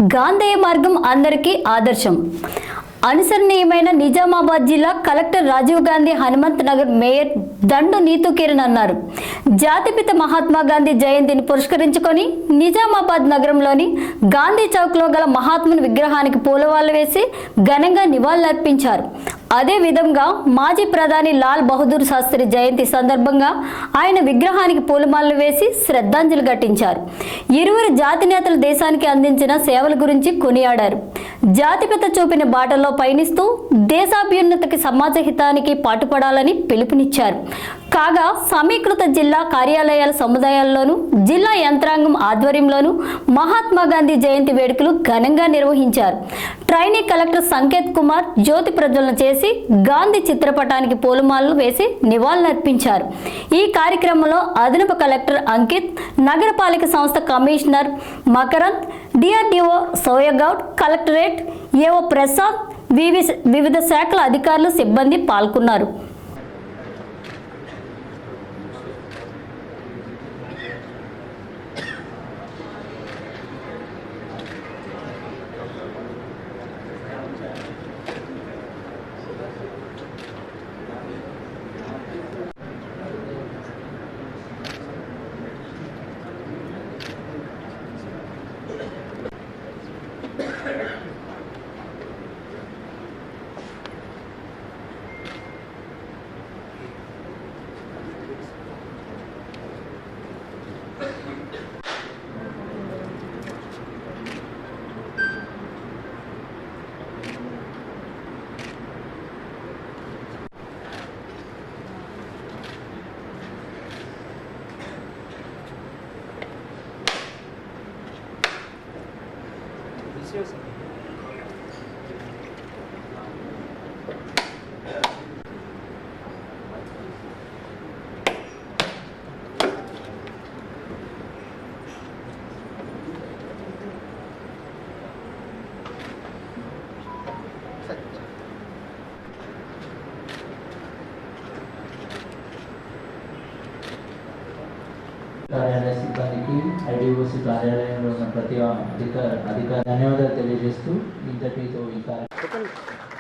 గాంధేయ మార్గం అందరికీ ఆదర్శం. అనుసరణీయమైన నిజామాబాద్ జిల్లా కలెక్టర్ రాజీవ్ గాంధీ హనుమంత్ నగర్ మేయర్ దండు నీతు కిరణ్ అన్నారు. జాతిపిత మహాత్మా గాంధీ జయంతిని పురస్కరించుకొని నిజామాబాద్ నగరంలోని గాంధీ చౌక్లో గల మహాత్ముని విగ్రహానికి పూలమాలలు వేసి ఘనంగా నివాళులర్పించారు. అదే విధంగా మాజీ ప్రధాని లాల్ బహదూర్ శాస్త్రి జయంతి సందర్భంగా ఆయన విగ్రహానికి పూలమాలలు వేసి శ్రద్ధాంజలి ఘటించారు. ఇరువురు జాతి నేతలు దేశానికి అందించిన సేవల గురించి కొనియాడారు. జాతిపిత చూపిన బాటలో పయనిస్తూ దేశాభ్యున్నతికి సమాజ హితానికి పాటుపడాలని పిలుపునిచ్చారు. కాగా సమీకృత జిల్లా కార్యాలయాల సముదాయాల్లోనూ జిల్లా యంత్రాంగం ఆధ్వర్యంలోనూ మహాత్మా గాంధీ జయంతి వేడుకలు ఘనంగా నిర్వహించారు. ట్రైనీ కలెక్టర్ సంకేత్ కుమార్ జ్యోతి ప్రజ్వలన చేసి గాంధీ చిత్రపటానికి పూలమాలలు వేసి నివాళులర్పించారు. ఈ కార్యక్రమంలో అదనపు కలెక్టర్ అంకిత్, నగరపాలిక సంస్థ commissioner Makarand, DRDO Soyagoud, collectorate AO Prasad, వివిధ శాఖల అధికారులు, సిబ్బంది పాల్గొన్నారు. కార్యాలయ సిబ్బందికి, ఐడిఓసి కార్యాలయంలో ఉన్న ప్రతి అధికారి ధన్యవాదాలు తెలియజేస్తూ ఇంతటితో ఈ కార్యక్రమం